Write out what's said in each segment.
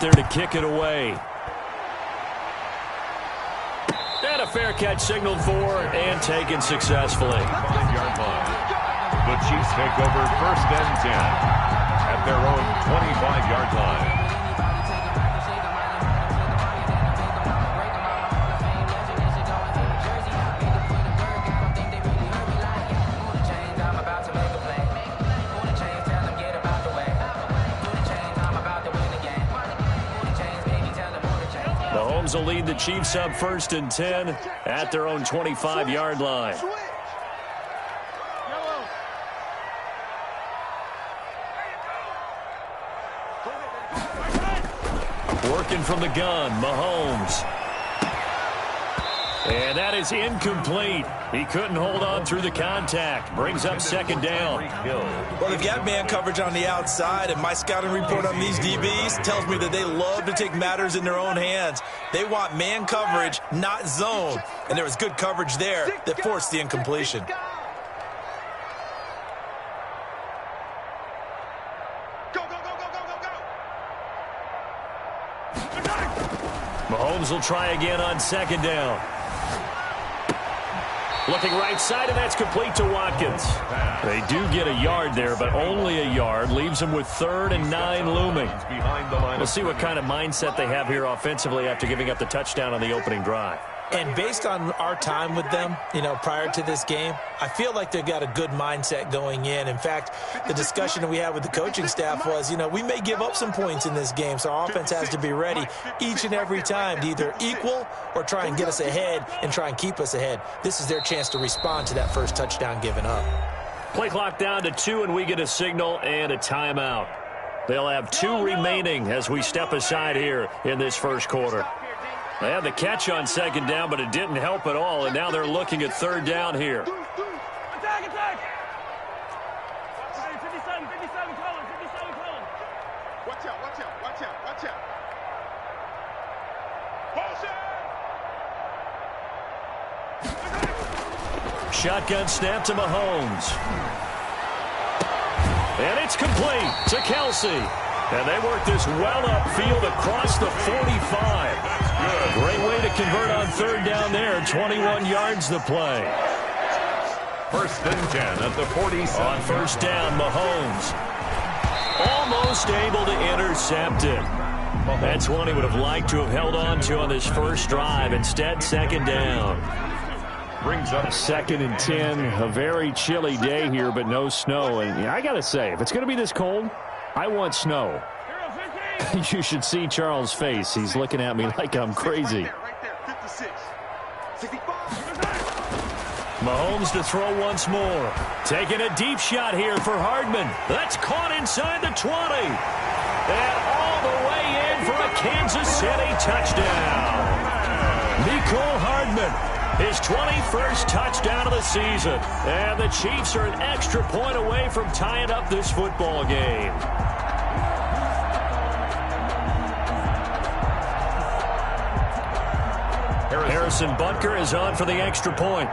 there to kick it away. And a fair catch signaled for and taken successfully. 5-yard line. The Chiefs take over 1st and 10 at their own 25-yard line. Mahomes will lead the Chiefs up 1st and 10 at their own 25-yard line. Working from the gun, Mahomes. And that is incomplete. He couldn't hold on through the contact. Brings up 2nd down. Well, they've got man coverage on the outside, and my scouting report on these DBs tells me that they love to take matters in their own hands. They want man coverage, not zone. And there was good coverage there that forced the incompletion. Mahomes will try again on 2nd down. Looking right side, and that's complete to Watkins. They do get a yard there, but only a yard. Leaves them with 3rd and 9 looming. We'll see what kind of mindset they have here offensively after giving up the touchdown on the opening drive. And based on our time with them, prior to this game, I feel like they've got a good mindset going in. In fact, the discussion that we had with the coaching staff was, we may give up some points in this game, so our offense has to be ready each and every time to either equal or try and get us ahead and try and keep us ahead. This is their chance to respond to that first touchdown given up. Play clock down to 2, and we get a signal and a timeout. They'll have 2 remaining as we step aside here in this first quarter. They had the catch on 2nd down, but it didn't help at all, and now they're looking at 3rd down here. Attack, attack! 57, Colin. Watch out. Shotgun snap to Mahomes. And it's complete to Kelsey. And they work this well upfield across the 45. Great way to convert on 3rd down there. 21 yards to play. 1st and 10 at the 47. On 1st down, Mahomes. Almost able to intercept it. That's one he would have liked to have held on to on this first drive. Instead, 2nd down. Brings up 2nd and 10. A very chilly day here, but no snow. And I got to say, if it's going to be this cold, I want snow. You should see Charles' face. He's looking at me like I'm crazy. Mahomes to throw once more. Taking a deep shot here for Hardman. That's caught inside the 20. And all the way in for a Kansas City touchdown. Mecole Hardman. His 21st touchdown of the season. And the Chiefs are an extra point away from tying up this football game. Harrison Butker is on for the extra point.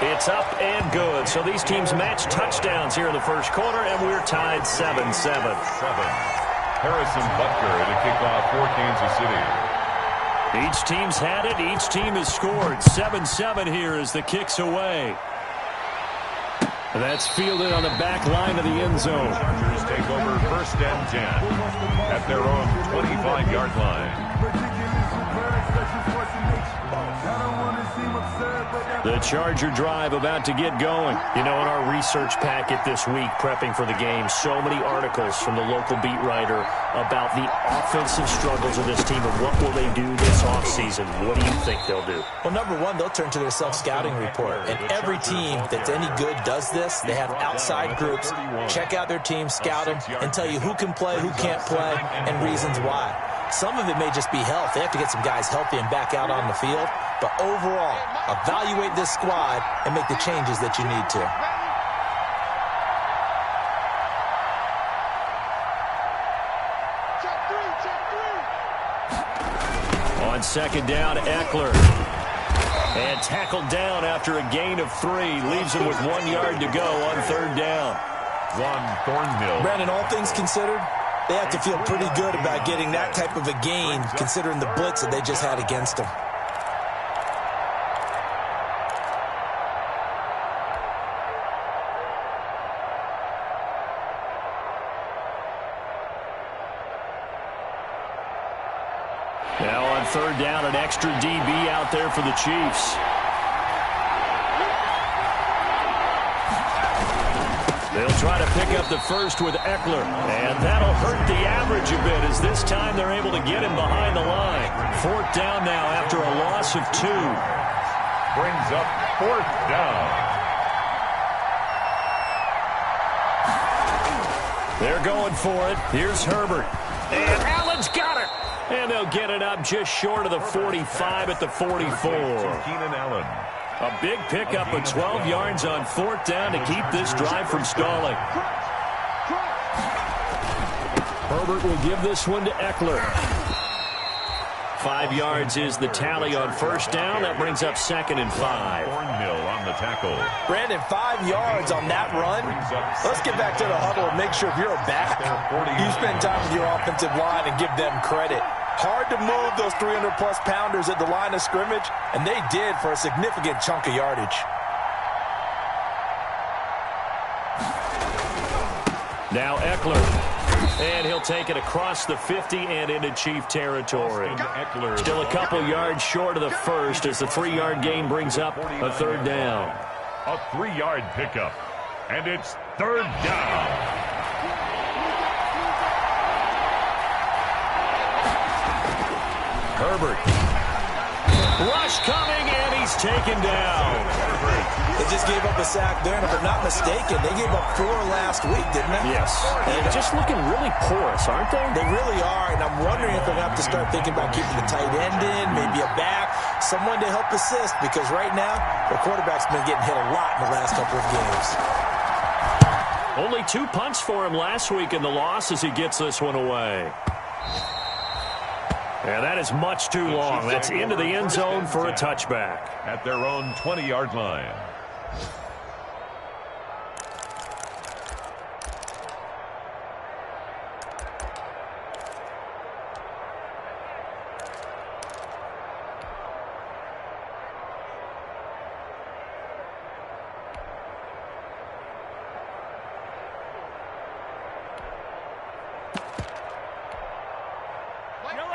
It's up and good. So these teams match touchdowns here in the first quarter, and we're tied 7-7. Harrison Butker to kick off for Kansas City. Each team's had it. Each team has scored. 7-7 here as the kick's away. That's fielded on the back line of the end zone. Chargers take over 1st and 10 at their own 25-yard line. The Charger drive about to get going. In our research packet this week, prepping for the game, so many articles from the local beat writer about the offensive struggles of this team and what will they do this offseason. What do you think they'll do? Well, number one, they'll turn to their self-scouting report. And every team that's any good does this. They have outside groups. Check out their team, scout them, and tell you who can play, who can't play, and reasons why. Some of it may just be health. They have to get some guys healthy and back out on the field. But overall, evaluate this squad and make the changes that you need to. On 2nd down, Eckler. And tackled down after a gain of 3. Leaves him with 1 yard to go on 3rd down. Ron Thornhill. Brandon, all things considered, they have to feel pretty good about getting that type of a gain, considering the blitz that they just had against them. Now on 3rd down, an extra DB out there for the Chiefs. They'll try to pick up the first with Eckler, and that'll hurt the average a bit as this time they're able to get him behind the line. 4th down now after a loss of 2. Brings up 4th down. They're going for it. Here's Herbert. And Allen's got it. And they'll get it up just short of the 45 at the 44. Keenan Allen. A big pickup of 12 yards on 4th down to keep this drive from stalling. Herbert will give this one to Eckler. 5 yards is the tally on 1st down. That brings up 2nd and 5. Thornhill on the tackle. Brandon, 5 yards on that run. Let's get back to the huddle and make sure if you're a back, you spend time with your offensive line and give them credit. Hard to move those 300-plus pounders at the line of scrimmage, and they did for a significant chunk of yardage. Now Eckler. And he'll take it across the 50 and into Chief territory. Still a couple yards short of the first as the 3-yard gain brings up a 3rd down. A 3-yard pickup. And it's 3rd down. Herbert. Rush coming, and he's taken down. They just gave up a sack there, and if I'm not mistaken, they gave up 4 last week, didn't they? Yes. And just looking really porous, aren't they? They really are, and I'm wondering if they're going to have to start thinking about keeping the tight end in, maybe a back, someone to help assist, because right now, the quarterback's been getting hit a lot in the last couple of games. Only 2 punts for him last week in the loss as he gets this one away. And that is much too long. That's into the end zone for a touchback. At their own 20-yard line.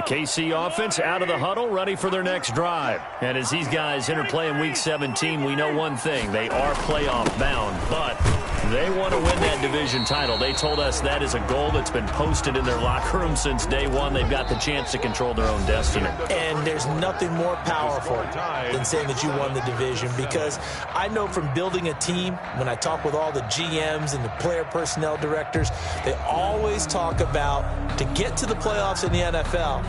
KC offense out of the huddle, ready for their next drive. And as these guys interplay in Week 17, we know one thing. They are playoff bound, but they want to win that division title. They told us that is a goal that's been posted in their locker room since day one. They've got the chance to control their own destiny. And there's nothing more powerful than saying that you won the division, because I know from building a team, when I talk with all the GMs and the player personnel directors, they always talk about to get to the playoffs in the NFL,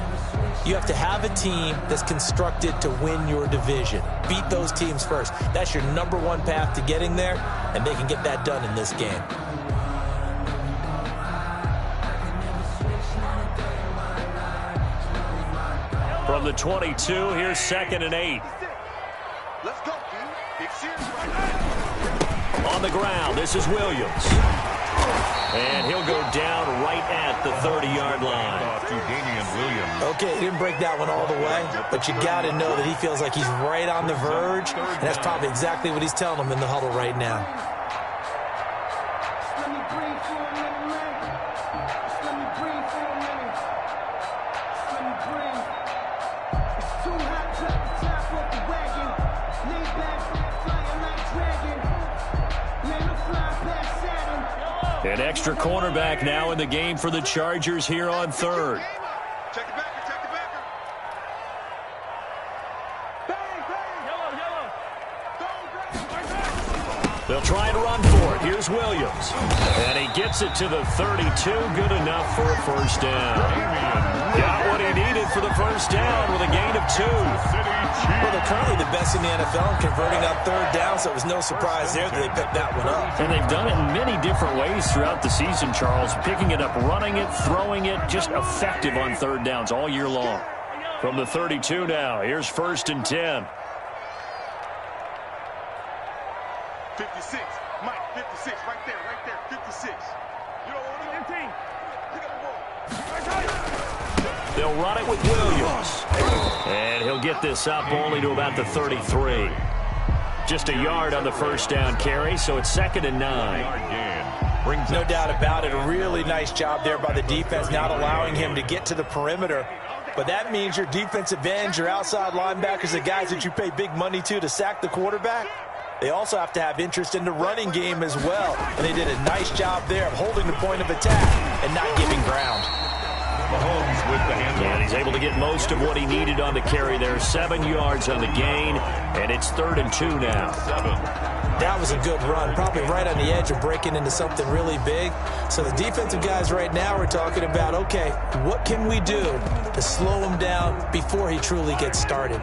you have to have a team that's constructed to win your division. Beat those teams first. That's your #1 path to getting there, and they can get that done in this game. From the 22, here's 2nd and 8. Let's go, dude. Big series right now. On the ground, this is Williams. And he'll go down right at the 30-yard line. To Damian Williams. Okay, he didn't break that one all the way, but you got to know that he feels like he's right on the verge, and that's probably exactly what he's telling them in the huddle right now. An extra cornerback now in the game for the Chargers here on 3rd. Check the backer, check the backer. Bang, bang. Yellow. They'll try and run for it. Here's Williams. And he gets it to the 32. Good enough for a 1st down. Got what he needed for the 1st down with a gain of 2. Well, they're currently the best in the NFL in converting on 3rd down, so it was no surprise there that they picked that one up. And they've done it in many different ways throughout the season, Charles. Picking it up, running it, throwing it, just effective on 3rd downs all year long. From the 32 now, here's 1st and 10. 56. Mike, 56. Right there, 56. You don't want it? 15. You got the ball. They'll run it with Williams. And he'll get this up only to about the 33. Just a yard on the first down carry, so it's 2nd and 9. No doubt about it. A really nice job there by the defense, not allowing him to get to the perimeter. But that means your defensive ends, your outside linebackers, the guys that you pay big money to sack the quarterback, they also have to have interest in the running game as well. And they did a nice job there of holding the point of attack and not giving ground. Mahomes with the handoff. And he's able to get most of what he needed on the carry there. 7 yards on the gain, and it's 3rd and 2 now. 7. That was a good run, probably right on the edge of breaking into something really big. So the defensive guys right now are talking about, okay, what can we do to slow him down before he truly gets started?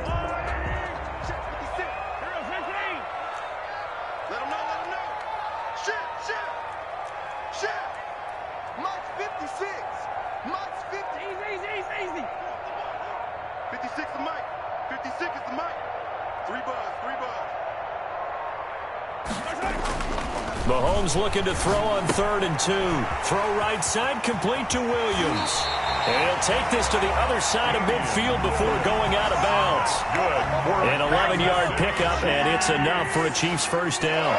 Mahomes looking to throw on 3rd and 2. Throw right side, complete to Williams. And he'll take this to the other side of midfield before going out of bounds. Good. An 11-yard pickup, and it's enough for a Chiefs first down.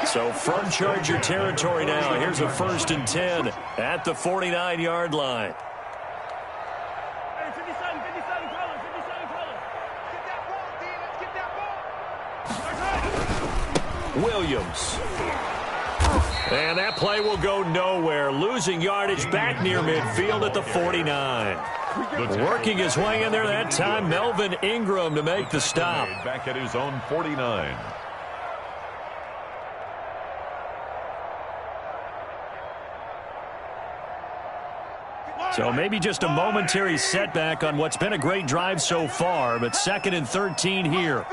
So from Charger territory now, here's a 1st and 10 at the 49-yard line. Williams. And that play will go nowhere. Losing yardage back near midfield at the 49. Working his way in there that time, Melvin Ingram to make the stop. Back at his own 49. So maybe just a momentary setback on what's been a great drive so far, but 2nd and 13 here.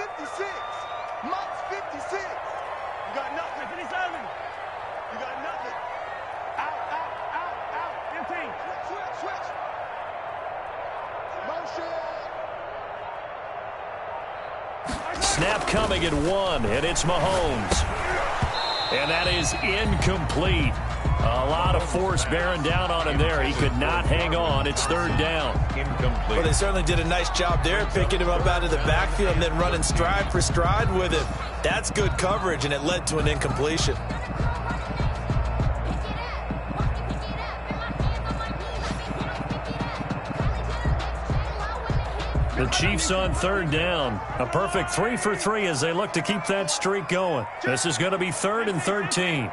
Snap coming at 1, and it's Mahomes. And that is incomplete. A lot of force bearing down on him there. He could not hang on. It's 3rd down. Incomplete. Well, they certainly did a nice job there, picking him up out of the backfield and then running stride for stride with him. That's good coverage, and it led to an incompletion. The Chiefs on 3rd down. A perfect 3 for 3 as they look to keep that streak going. This is going to be 3rd and 13.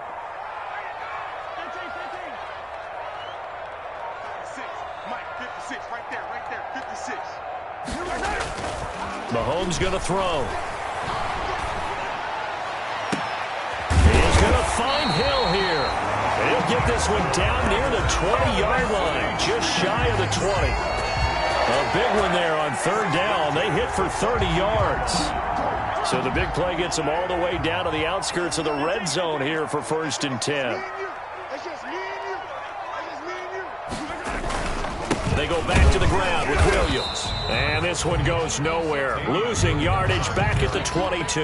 Mahomes going to throw. He's going to find Hill here. He'll get this one down near the 20-yard line, just shy of the 20. A big one there on 3rd down. They hit for 30 yards. So the big play gets them all the way down to the outskirts of the red zone here for 1st and 10. They go back to the ground with Williams. And this one goes nowhere. Losing yardage back at the 22.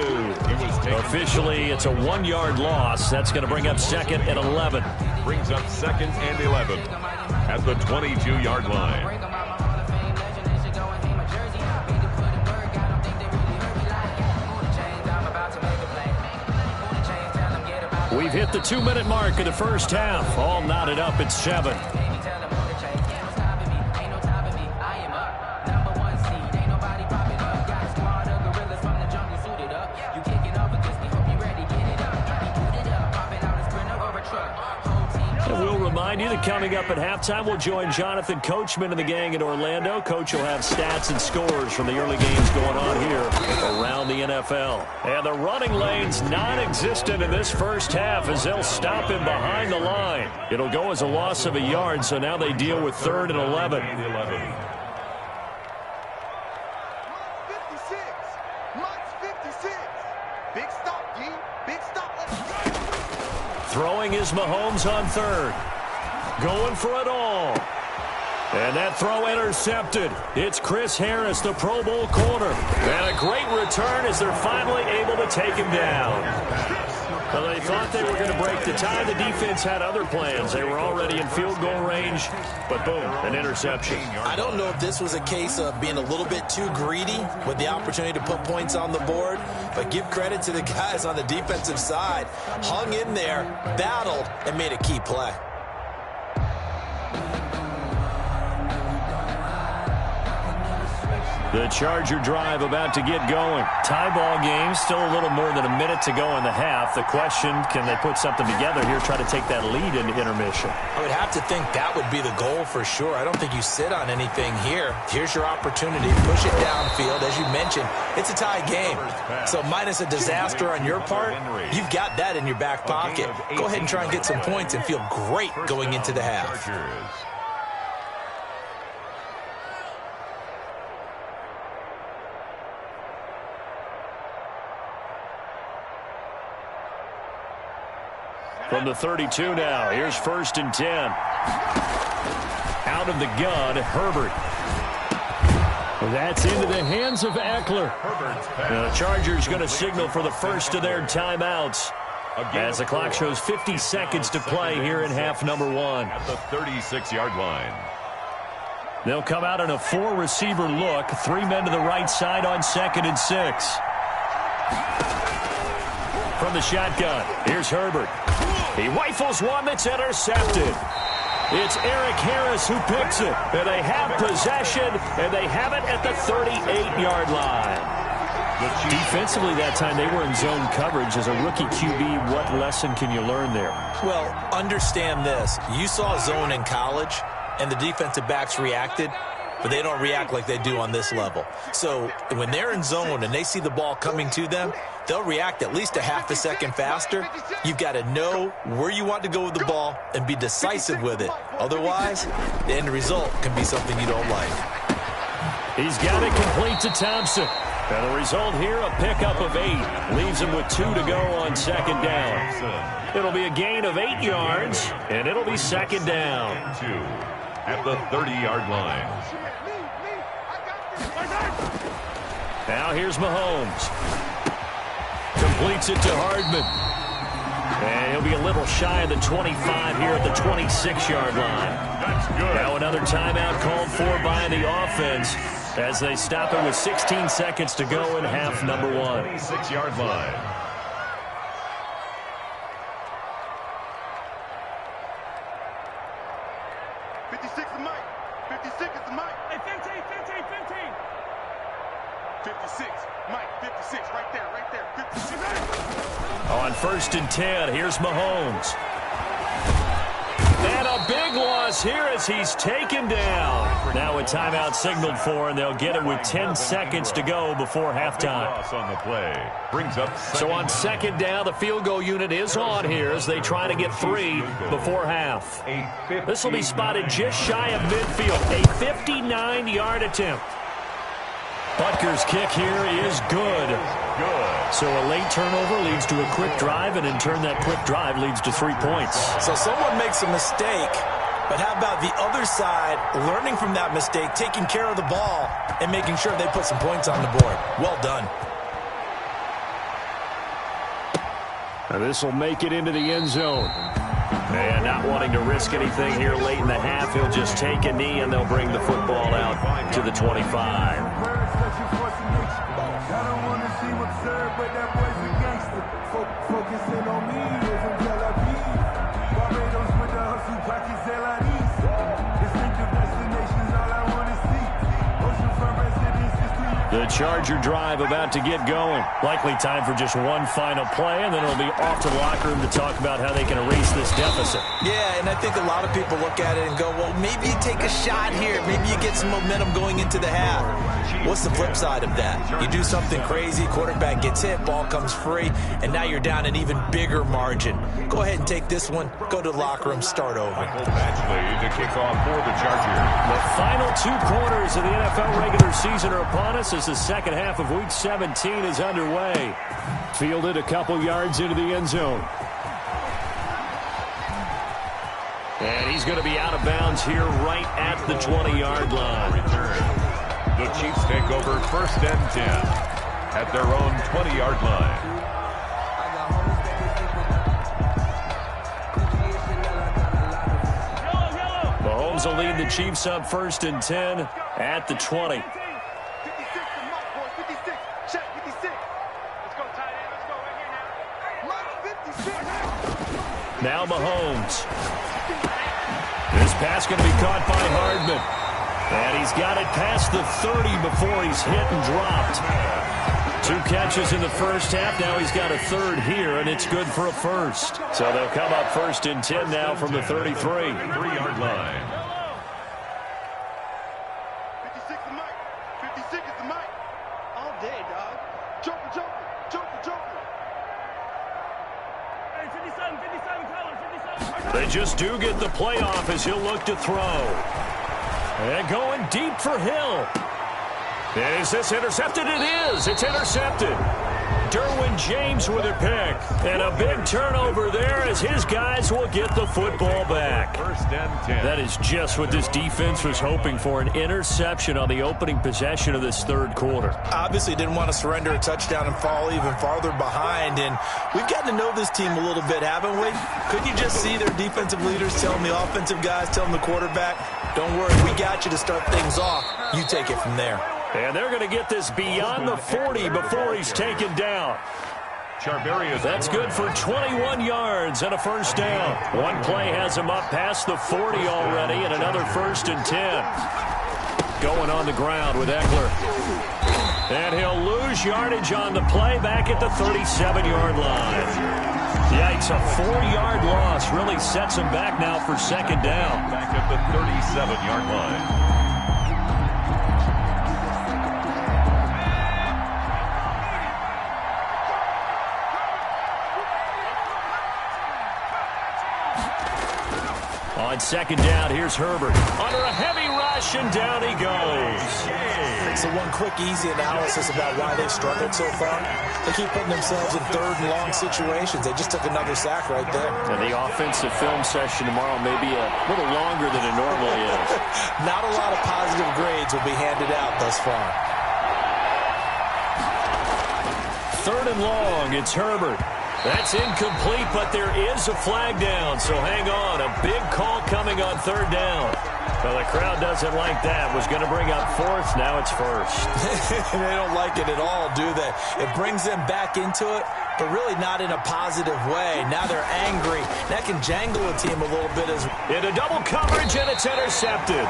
Officially, it's a 1-yard loss. That's going to bring up 2nd and 11. Brings up 2nd and 11 at the 22-yard line. We've hit the 2-minute mark of the first half. All knotted up at 7. Remind you that coming up at halftime, we'll join Jonathan Coachman and the gang in Orlando. Coach will have stats and scores from the early games going on here around the NFL. And the running lane's non-existent in this first half as they'll stop him behind the line. It'll go as a loss of a yard, so now they deal with 3rd and 11. Throwing is Mahomes on 3rd. Going for it all. And that throw intercepted. It's Chris Harris, the Pro Bowl corner. And a great return as they're finally able to take him down. Well, they thought they were going to break the tie. The defense had other plans. They were already in field goal range, but boom, an interception. I don't know if this was a case of being a little bit too greedy with the opportunity to put points on the board, but give credit to the guys on the defensive side. Hung in there, battled, and made a key play. The Charger drive about to get going. Tie ball game, still a little more than a minute to go in the half. The question, can they put something together here, try to take that lead into intermission? I would have to think that would be the goal for sure. I don't think you sit on anything here. Here's your opportunity. Push it downfield. As you mentioned, it's a tie game. So minus a disaster on your part, you've got that in your back pocket. Go ahead and try and get some points and feel great going into the half. From the 32 now, here's 1st and 10. Out of the gun, Herbert. That's into the hands of Eckler. The Chargers going to signal for the first of their timeouts as the clock shows 50 seconds to play here in half number 1. At the 36-yard line. They'll come out in a 4-receiver look. 3 men to the right side on 2nd and 6. From the shotgun, here's Herbert. He rifles one that's intercepted. It's Eric Harris who picks it. And they have possession, and they have it at the 38-yard line. Defensively that time, they were in zone coverage. As a rookie QB, what lesson can you learn there? Well, understand this. You saw zone in college, and the defensive backs reacted, but they don't react like they do on this level. So when they're in zone and they see the ball coming to them, they'll react at least a half a second faster. You've got to know where you want to go with the ball and be decisive with it. Otherwise, the end result can be something you don't like. He's got it complete to Thompson. And the result here, a pickup of 8. Leaves him with 2 to go on 2nd down. It'll be a gain of 8 yards, and it'll be 2nd down. 2 at the 30-yard line. Now here's Mahomes. Completes it to Hardman. And he'll be a little shy of the 25 here at the 26-yard line. That's good. Now another timeout called for by the offense as they stop it with 16 seconds to go in half number 1. 26-yard line. On 1st and 10, here's Mahomes. And a big loss here as he's taken down. Now a timeout signaled for, and they'll get it with 10 seconds to go before halftime. Loss on the play. Brings up so on 2nd down, the field goal unit is on here as they try to get 3 before half. This will be spotted just shy of midfield. A 59-yard attempt. Butker's kick here is good. So a late turnover leads to a quick drive, and in turn that quick drive leads to 3 points. So someone makes a mistake, but how about the other side learning from that mistake, taking care of the ball, and making sure they put some points on the board? Well done. And this will make it into the end zone. And not wanting to risk anything here late in the half, he'll just take a knee, and they'll bring the football out to the 25. The Charger drive about to get going. Likely time for just one final play, and then it'll be off to the locker room to talk about how they can erase this deficit. Yeah, and I think a lot of people look at it and go, well, maybe you take a shot here. Maybe you get some momentum going into the half. What's the flip side of that? You do something crazy, quarterback gets hit, ball comes free, and now you're down an even bigger margin. Go ahead and take this one, go to the locker room, start over. Batchley to kick off for the Chargers. The final 2 quarters of the NFL regular season are upon us as the second half of Week 17 is underway. Fielded a couple yards into the end zone. And he's going to be out of bounds here right at the 20-yard line. The Chiefs take over 1st and 10 at their own 20-yard line. lead the Chiefs up 1st and 10 at the 20. 56 to Mike, boys. 56. Check, 56. Let's go, tight end. Let's go right here now. Mike, 56. Now Mahomes. This pass going to be caught by Hardman. And he's got it past the 30 before he's hit and dropped. 2 catches in the first half. Now he's got a third here, and it's good for a first. So they'll come up 1st and 10 now from the 33. 3-yard line. 56 to Mike. 56 is the Mike. All day, dog. Joker, Joker. Joker, Joker. Hey, 57, Colin, 57. They just do get the playoff as he'll look to throw. And going deep for Hill. Is this intercepted? It is. It's intercepted. Derwin James with a pick. And a big turnover there as his guys will get the football back. 1st and 10. That is just what this defense was hoping for, an interception on the opening possession of this third quarter. Obviously didn't want to surrender a touchdown and fall even farther behind. And we've gotten to know this team a little bit, haven't we? Could you just see their defensive leaders telling the offensive guys, telling the quarterback, don't worry, we got you to start things off. You take it from there. And they're going to get this beyond the 40 before he's taken down. That's good for 21 yards and a first down. One play has him up past the 40 already, and another 1st and 10. Going on the ground with Eckler. And he'll lose yardage on the play back at the 37-yard line. Yikes, a 4-yard loss really sets him back now for 2nd down. Back at the 37-yard line. On 2nd down, here's Herbert. Under a heavy rush, and down he goes. So one quick, easy analysis about why they've struggled so far. They keep putting themselves in 3rd and long situations. They just took another sack right there. And the offensive film session tomorrow may be a little longer than it normally is. Not a lot of positive grades will be handed out thus far. 3rd and long, it's Herbert. That's incomplete, but there is a flag down, so hang on. A big call coming on 3rd down. Well, the crowd doesn't like that. Was going to bring up 4th, now it's 1st. They don't like it at all, do they? It brings them back into it, but really not in a positive way. Now they're angry. That can jangle a team a little bit as well. Into double coverage, and it's intercepted.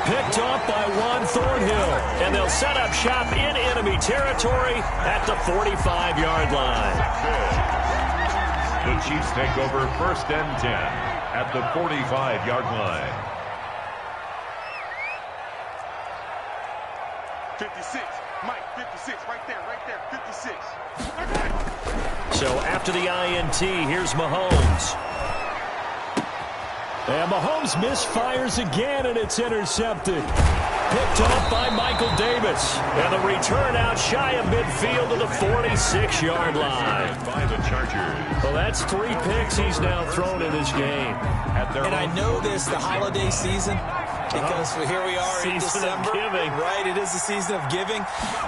Picked off by Juan Thornhill, and they'll set up shop in enemy territory at the 45-yard line. The Chiefs take over 1st and 10 at the 45-yard line. 56. Mike, 56. Right there, 56. So after the INT, here's Mahomes. And Mahomes misfires again, and it's intercepted. Picked off by Michael Davis. And the return out shy of midfield to the 46-yard line. By the Chargers. Well, that's 3 picks he's now thrown in this game. And I know this, the holiday season, because here we are in December. Season of giving. Right, it is the season of giving.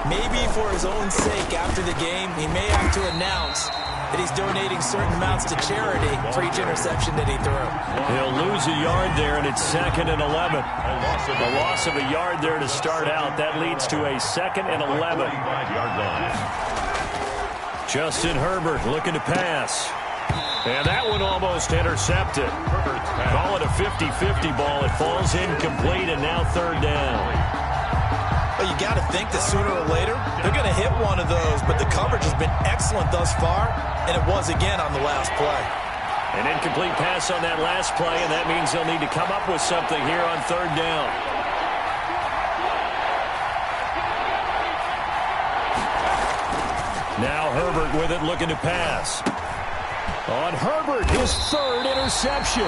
Maybe for his own sake after the game, he may have to announce that he's donating certain amounts to charity for each interception that he threw. He'll lose a yard there, and it's 2nd and 11. A loss of a yard there to start out. That leads to a 2nd and 11. 45-yard line. Justin Herbert looking to pass. And that one almost intercepted. Call it a 50-50 ball. It falls incomplete, and now 3rd down. Well, you got to think that sooner or later, they're going to hit one of those, but the coverage has been excellent thus far, and it was again on the last play. An incomplete pass on that last play, and that means they'll need to come up with something here on 3rd down. Now Herbert with it, looking to pass. On Herbert, his 3rd interception.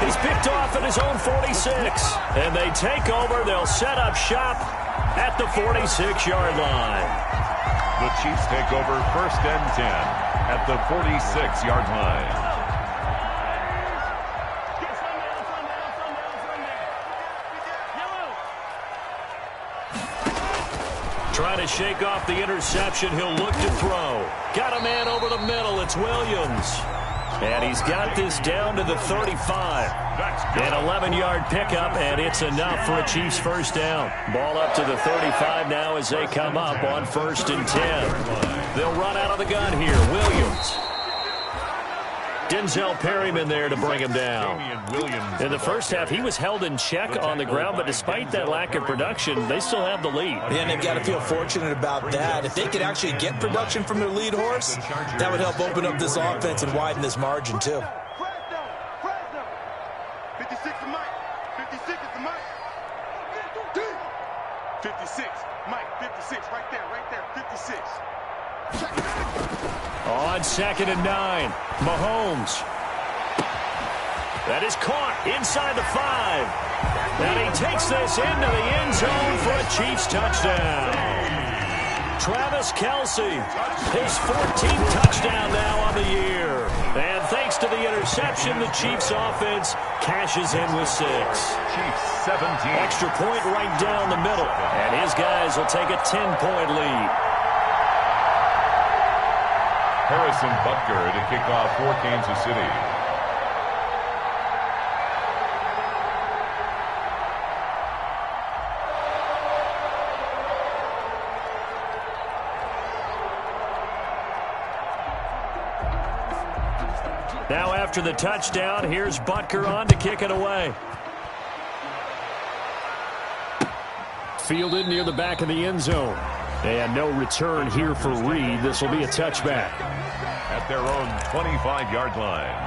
He's picked off at his own 46. And they take over. They'll set up shop at the 46-yard line. The Chiefs take over 1st and 10 at the 46-yard line. Trying to shake off the interception. He'll look to throw. Got a man over the middle. It's Williams. And he's got this down to the 35. An 11-yard pickup, and it's enough for a Chiefs first down. Ball up to the 35 now as they come up on 1st and 10. They'll run out of the gun here. Williams. Denzel Perryman there to bring him down. In the first half, he was held in check on the ground, but despite that lack of production, they still have the lead. Yeah, and they've got to feel fortunate about that. If they could actually get production from their lead horse, that would help open up this offense and widen this margin, too. 56 is Mike. 56 is the Mike. 56. Mike, 56. Right there. 56. On 2nd and 9, Mahomes. That is caught inside the 5. And he takes this into the end zone for a Chiefs touchdown. Travis Kelce, his 14th touchdown now on the year. And thanks to the interception, the Chiefs offense cashes in with 6. Chiefs 17. Extra point right down the middle. And his guys will take a 10-point lead. Harrison Butker to kick off for Kansas City. Now after the touchdown, here's Butker on to kick it away. Fielded near the back of the end zone. And no return here for Reed. This will be a touchback. At their own 25-yard line.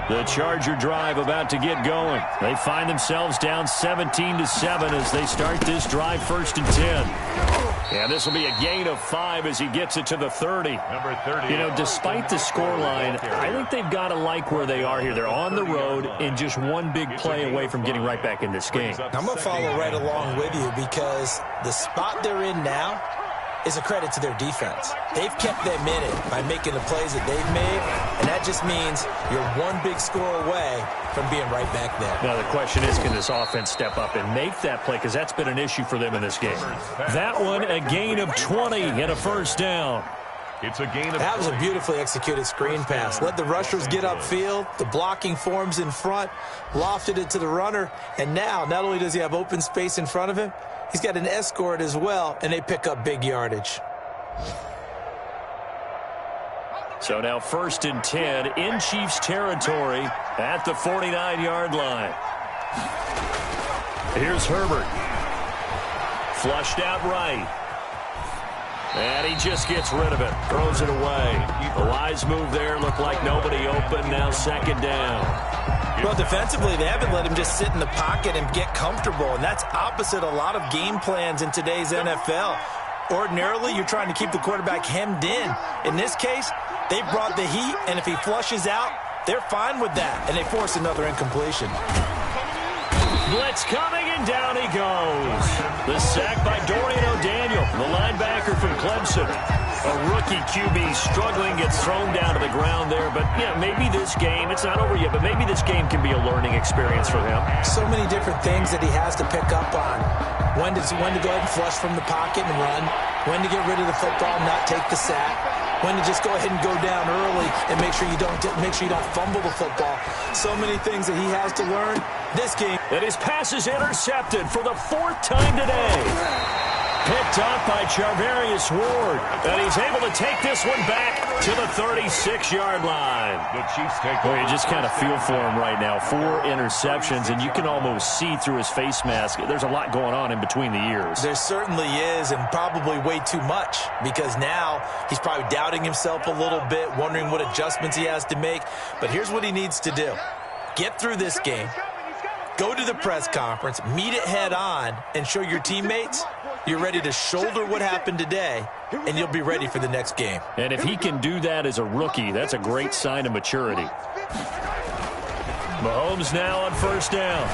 The Charger drive about to get going. They find themselves down 17-7 as they start this drive 1st and 10. And this will be a gain of 5 as he gets it to the 30. Number 30. You know, despite the scoreline, I think they've got to like where they are here. They're on the road and just one big play away from getting right back in this game. I'm going to follow right along with you because the spot they're in now is a credit to their defense. They've kept them in it by making the plays that they've made, and that just means you're one big score away from being right back there. Now the question is, can this offense step up and make that play? Because that's been an issue for them in this game. That one, a gain of 20 and a first down. It's a gain of That was a beautifully executed screen pass. Let the rushers get upfield. The blocking forms in front, lofted it to the runner, and now not only does he have open space in front of him, he's got an escort as well, and they pick up big yardage. So now 1st and 10 in Chiefs territory at the 49-yard line. Here's Herbert. Flushed out right. And he just gets rid of it. Throws it away. The wise move there. Looked like nobody open. Now 2nd down. Well, defensively, they haven't let him just sit in the pocket and get comfortable, and that's opposite a lot of game plans in today's NFL. Ordinarily, you're trying to keep the quarterback hemmed in. In this case, they brought the heat, and if he flushes out, they're fine with that, and they force another incompletion. Blitz coming, and down he goes. The sack by Dorian O'Daniel, the linebacker from Clemson. A rookie QB struggling, gets thrown down to the ground there. But, yeah, maybe this game, it's not over yet, but maybe this game can be a learning experience for him. So many different things that he has to pick up on. When to go ahead and flush from the pocket and run. When to get rid of the football, not take the sack. When to just go ahead and go down early and make sure you don't fumble the football. So many things that he has to learn. This game. And his pass is intercepted for the 4th time today. Picked up by Charvarius Ward. And he's able to take this one back to the 36-yard line. The Chiefs take Well, you just kind of feel for him right now. 4 interceptions, and you can almost see through his face mask. There's a lot going on in between the ears. There certainly is, and probably way too much, because now he's probably doubting himself a little bit, wondering what adjustments he has to make. But here's what he needs to do. Get through this game, go to the press conference, meet it head on, and show your teammates you're ready to shoulder what happened today, and you'll be ready for the next game. And if he can do that as a rookie, that's a great sign of maturity. Mahomes now on 1st down.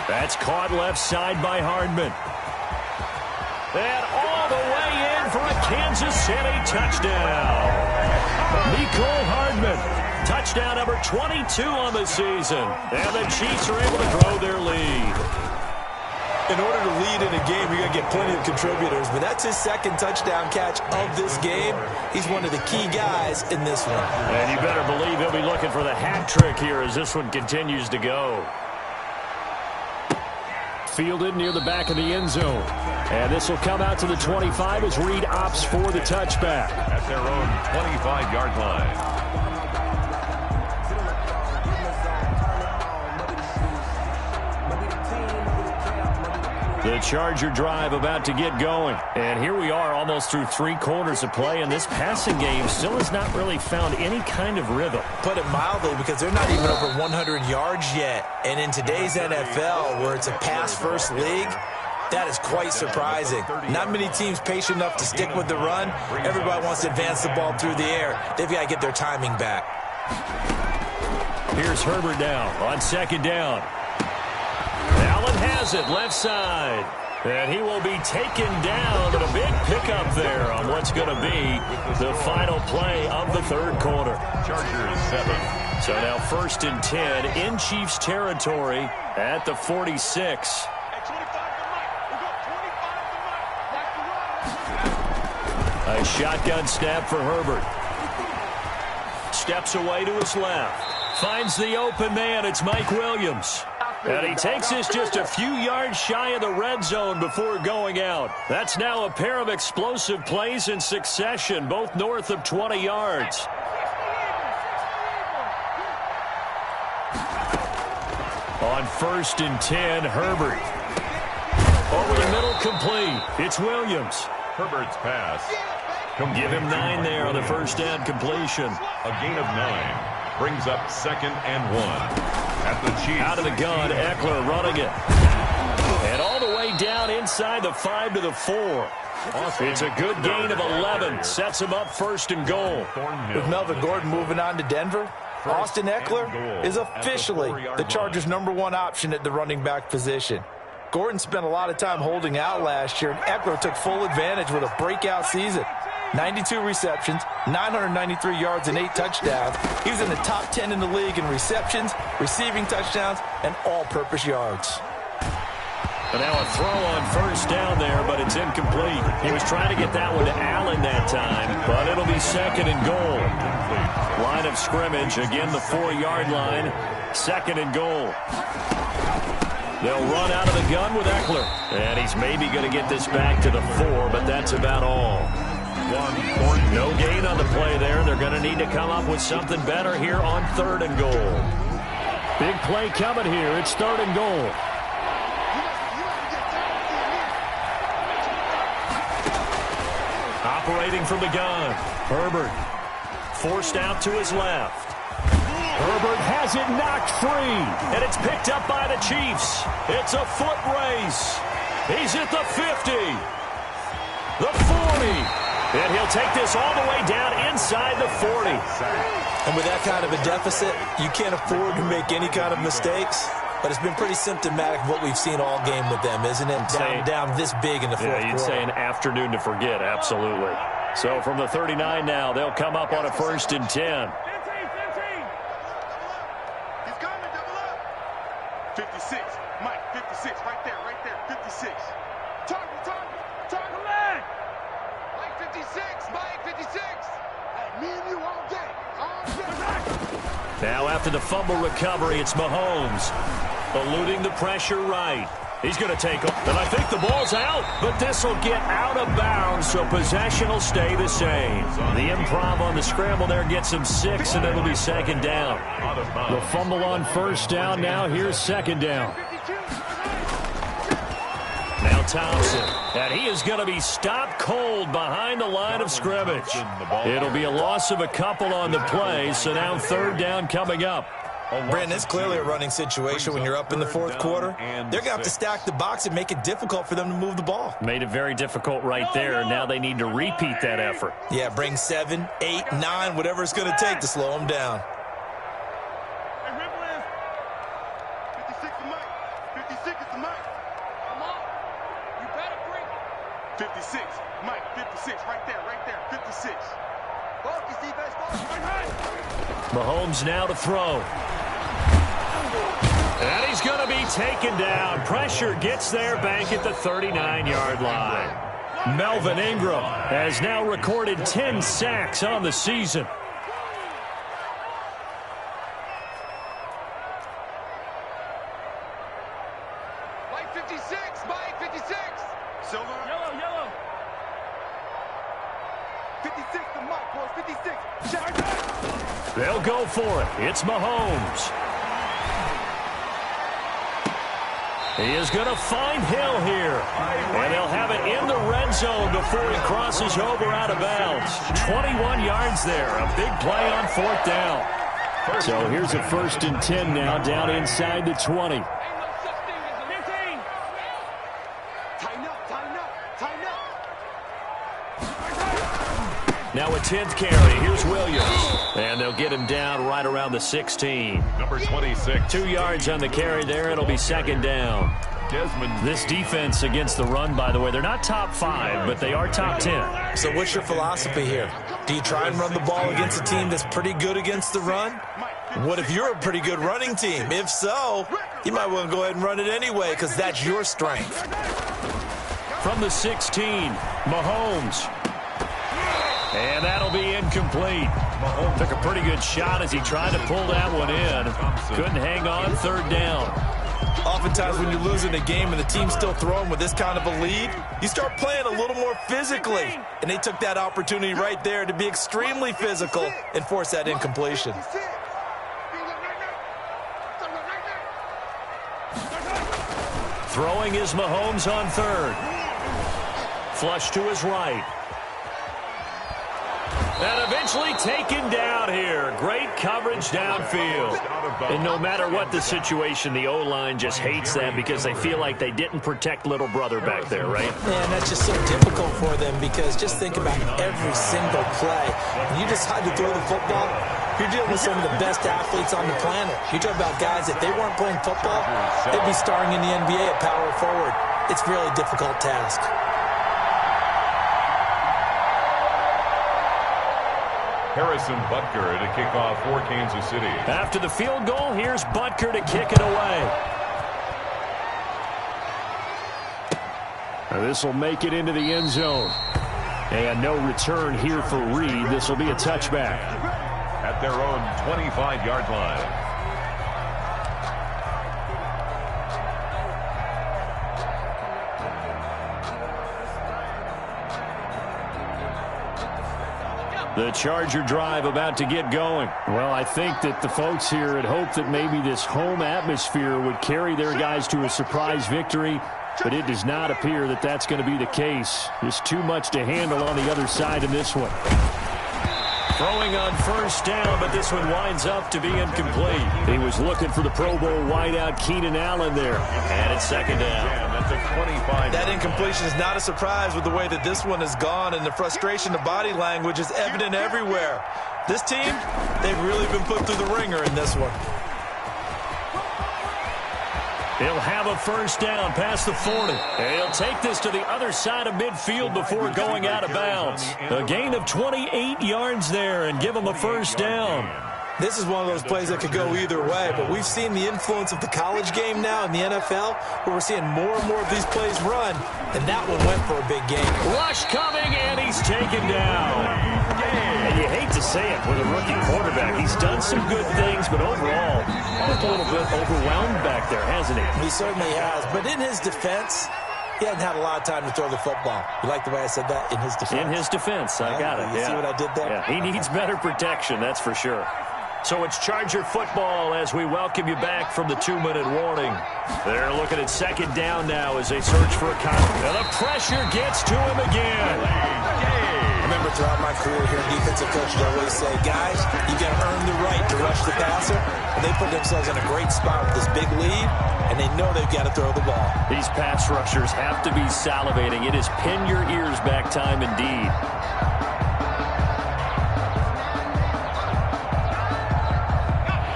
That's caught left side by Hardman. And all the way in for a Kansas Kansas City touchdown. Nicole Hardman, touchdown number 22 on the season. And the Chiefs are able to grow their lead. In order to lead in a game, you're going to get plenty of contributors, but that's his second touchdown catch of this game. He's one of the key guys in this one. And you better believe he'll be looking for the hat trick here as this one continues to go. Fielded near the back of the end zone. And this will come out to the 25 as Reed opts for the touchback. At their own 25-yard line. The Charger drive about to get going. And here we are almost through 3 quarters of play, and this passing game still has not really found any kind of rhythm. Put it mildly, because they're not even over 100 yards yet. And in today's NFL, where it's a pass-first league, that is quite surprising. Not many teams patient enough to stick with the run. Everybody wants to advance the ball through the air. They've got to get their timing back. Here's Herbert now on second down. Allen has it left side. And he will be taken down, and a big pickup there on what's going to be the final play of the third quarter. Chargers 7. So now 1st and 10 in Chiefs territory at the 46. A shotgun snap for Herbert. Steps away to his left. Finds the open man. It's Mike Williams. And he takes this just a few yards shy of the red zone before going out. That's now a pair of explosive plays in succession, both north of 20 yards. On 1st and 10, Herbert. Over the middle, complete. It's Williams. Herbert's pass. Give him 9 there on the first down completion. A gain of 9. Brings up 2nd and 1. At the Chiefs. Out of the gun, Eckler running it. And all the way down inside the 5 to the 4. It's a good gain of 11. Sets him up 1st and goal. With Melvin Gordon moving on to Denver, Austin Eckler is officially the Chargers' #1 option at the running back position. Gordon spent a lot of time holding out last year, and Eckler took full advantage with a breakout season. 92 receptions, 993 yards, and 8 touchdowns. He was in the top 10 in the league in receptions, receiving touchdowns, and all-purpose yards. And now a throw on 1st down there, but it's incomplete. He was trying to get that one to Allen that time, but it'll be 2nd and goal. Line of scrimmage, again the 4-yard line, 2nd and goal. They'll run out of the gun with Eckler. And he's maybe going to get this back to the 4, but that's about all. No gain on the play there. They're going to need to come up with something better here on 3rd and goal. Big play coming here. It's 3rd and goal. Operating from the gun. Herbert forced out to his left. Herbert has it knocked free, and it's picked up by the Chiefs. It's a foot race. He's at the 50, the 40. And he'll take this all the way down inside the 40. And with that kind of a deficit, you can't afford to make any kind of mistakes. But it's been pretty symptomatic of what we've seen all game with them, isn't it? Down this big in the fourth quarter. Yeah, you'd say an afternoon to forget, absolutely. So from the 39 now, they'll come up on a 1st and 10. 56, Mike, 56, right there, 56. Target. Mike, 56. Hey, me and you all day. Now after the fumble recovery, it's Mahomes. Eluding the pressure right. He's going to take off, and I think the ball's out, but this will get out of bounds, so possession will stay the same. The improv on the scramble there gets him 6, and it'll be 2nd down. The fumble on 1st down, now here's 2nd down. Now Thompson, and he is going to be stopped cold behind the line of scrimmage. It'll be a loss of a couple on the play, so now 3rd down coming up. Brandon, it's clearly a running situation when you're up in the 4th quarter. They're going to have to stack the box and make it difficult for them to move the ball. Made it very difficult right there. Now they need to repeat that effort. Yeah, bring 7, 8, 9, whatever it's going to take to slow them down. 56 is Mike. 56 is Mike. Come on. You better bring 56. Mike, 56. Right there, 56. Focus, defense, focus. Mahomes now to throw. And he's going to be taken down. Pressure gets there back at the 39-yard line. Melvin Ingram has now recorded 10 sacks on the season. Mike, 56. Mike, 56. Silver. Yellow. 56 to Mike, boys. 56. Check. They'll go for it. It's Mahomes. He is going to find Hill here. And they'll have it in the red zone before he crosses over out of bounds. 21 yards there. A big play on 4th down. So here's a 1st and 10 now down inside the 20. Now a 10th carry. Here's Williams. And they'll get him down right around the 16. Number 26. 2 yards on the carry there. It'll be 2nd down. This defense against the run, by the way, they're not top 5, but they are top 10. So what's your philosophy here? Do you try and run the ball against a team that's pretty good against the run? What if you're a pretty good running team? If so, you might want to go ahead and run it anyway because that's your strength. From the 16, Mahomes. And that'll be incomplete. Mahomes took a pretty good shot as he tried to pull that one in. Couldn't hang on. 3rd down. Oftentimes when you're losing a game and the team's still throwing with this kind of a lead, you start playing a little more physically. And they took that opportunity right there to be extremely physical and force that incompletion. Throwing is Mahomes on 3rd. Flush to his right. And eventually taken down here. Great coverage downfield. And no matter what the situation, the O-line just hates them because they feel like they didn't protect little brother back there, right? Man, that's just so difficult for them because just think about every single play. When you decide to throw the football, you're dealing with some of the best athletes on the planet. You're talking about guys, if they weren't playing football, they'd be starring in the NBA at power forward. It's a really difficult task. Harrison Butker to kick off for Kansas City. After the field goal, here's Butker to kick it away. This will make it into the end zone. And no return here for Reed. This will be a touchback. At their own 25-yard line. The Charger drive about to get going. Well, I think that the folks here had hoped that maybe this home atmosphere would carry their guys to a surprise victory, but it does not appear that that's going to be the case. There's too much to handle on the other side in this one. Throwing on 1st down, but this one winds up to be incomplete. He was looking for the Pro Bowl wideout Keenan Allen there. And it's 2nd down. That's a 25. That incompletion is not a surprise with the way that this one has gone, and the frustration, the body language is evident everywhere. This team, they've really been put through the ringer in this one. He'll have a 1st down past the 40. He'll take this to the other side of midfield before going out of bounds. A gain of 28 yards there and give him a 1st down. This is one of those plays that could go either way, but we've seen the influence of the college game now in the NFL, where we're seeing more and more of these plays run, and that one went for a big gain. Rush coming, and he's taken down. And you hate to say it with a rookie quarterback. He's done some good things, but overall, a little bit overwhelmed back there, hasn't he? He certainly has, but in his defense, he hasn't had a lot of time to throw the football. You like the way I said that? In his defense. In his defense, I got it. You see what I did there? Yeah, he needs better protection, that's for sure. So it's Charger football as we welcome you back from the 2-minute warning. They're looking at 2nd down now as they search for a count. And the pressure gets to him again. I remember throughout my career here, defensive coaches always say, guys, you got to earn the right to rush the passer. And they put themselves in a great spot with this big lead, and they know they've got to throw the ball. These pass rushers have to be salivating. It is pin your ears back time indeed.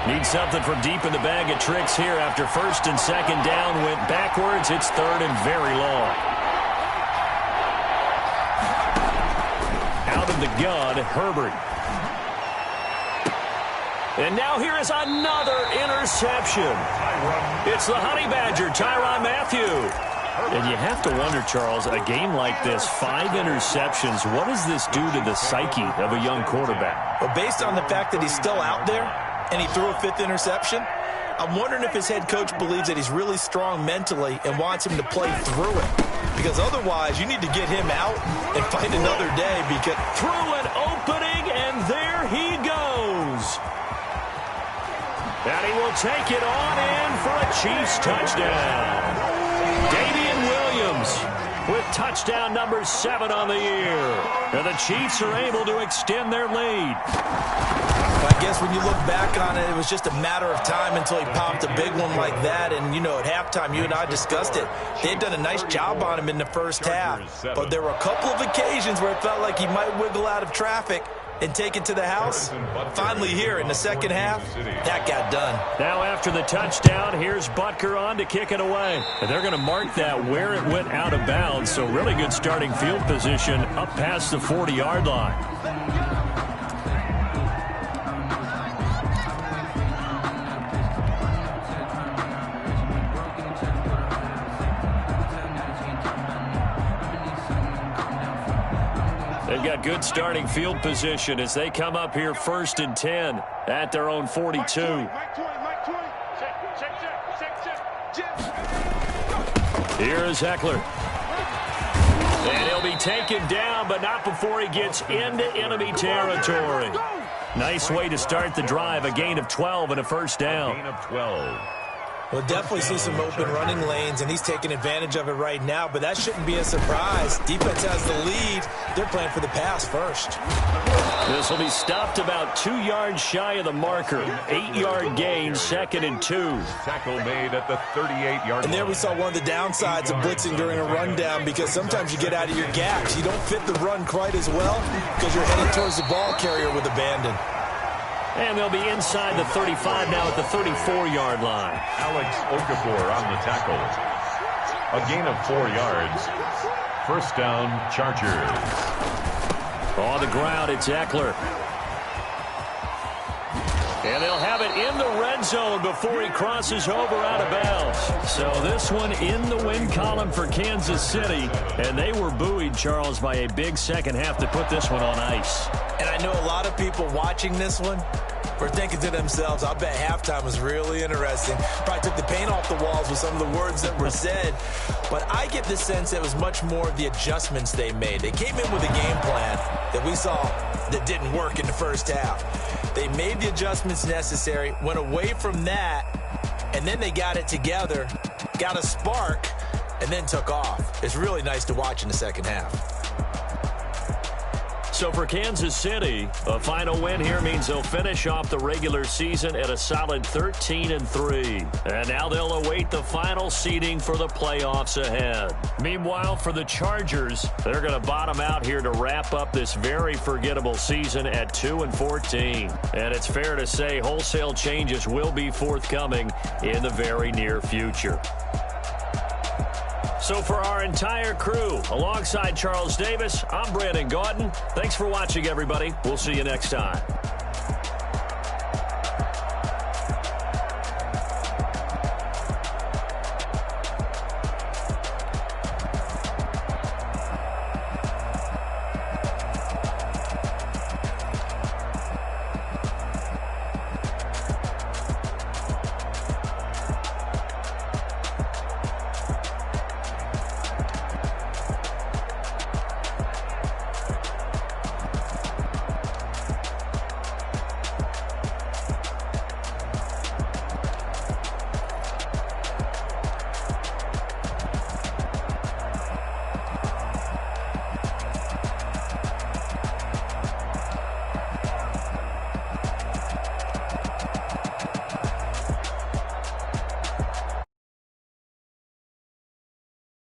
Need something from deep in the bag of tricks here after 1st and 2nd down. Went backwards. It's 3rd and very long. from the gun, Herbert. And now here is another interception. It's the Honey Badger, Tyrann Mathieu. And you have to wonder, Charles, a game like this, 5 interceptions, what does this do to the psyche of a young quarterback? Well, based on the fact that he's still out there and he threw a 5th interception, I'm wondering if his head coach believes that he's really strong mentally and wants him to play through it. Because otherwise, you need to get him out and fight another day. Because through an opening, and there he goes. And he will take it on in for a Chiefs touchdown. Damian Williams with touchdown number 7 on the year. And the Chiefs are able to extend their lead. I guess when you look back on it, it was just a matter of time until he popped a big one like that. And, you know, at halftime, you and I discussed it. They had done a nice job on him in the first half. But there were a couple of occasions where it felt like he might wiggle out of traffic and take it to the house. Finally here in the second half, that got done. Now after the touchdown, here's Butker on to kick it away. And they're going to mark that where it went out of bounds. So really good starting field position up past the 40-yard line. They've got good starting field position as they come up here 1st and 10 at their own 42. Here is Eckler. And he'll be taken down, but not before he gets into enemy territory. Nice way to start the drive, a gain of 12 and a first down. Gain of 12. We'll definitely see some open running lanes, and he's taking advantage of it right now, but that shouldn't be a surprise. Defense has the lead. They're playing for the pass first. This will be stopped about 2 yards shy of the marker. 8-yard gain, 2nd and 2. Tackle made at the 38-yard line. And there we saw one of the downsides of blitzing during a rundown, because sometimes you get out of your gaps. You don't fit the run quite as well because you're heading towards the ball carrier with abandon. And they'll be inside the 35 now at the 34-yard line. Alex Okafor on the tackle. A gain of 4 yards. First down, Chargers. On the ground, it's Eckler. And they'll have it in the red zone before he crosses over out of bounds. So this one in the win column for Kansas City. And they were buoyed, Charles, by a big second half to put this one on ice. And I know a lot of people watching this one were thinking to themselves, I bet halftime was really interesting. Probably took the paint off the walls with some of the words that were said. But I get the sense it was much more of the adjustments they made. They came in with a game plan that we saw that didn't work in the first half. They made the adjustments necessary, went away from that, and then they got it together, got a spark, and then took off. It's really nice to watch in the second half. So for Kansas City, a final win here means they'll finish off the regular season at a solid 13-3. And now they'll await the final seeding for the playoffs ahead. Meanwhile, for the Chargers, they're going to bottom out here to wrap up this very forgettable season at 2-14. And it's fair to say wholesale changes will be forthcoming in the very near future. So for our entire crew, alongside Charles Davis, I'm Brandon Gaudin. Thanks for watching, everybody. We'll see you next time.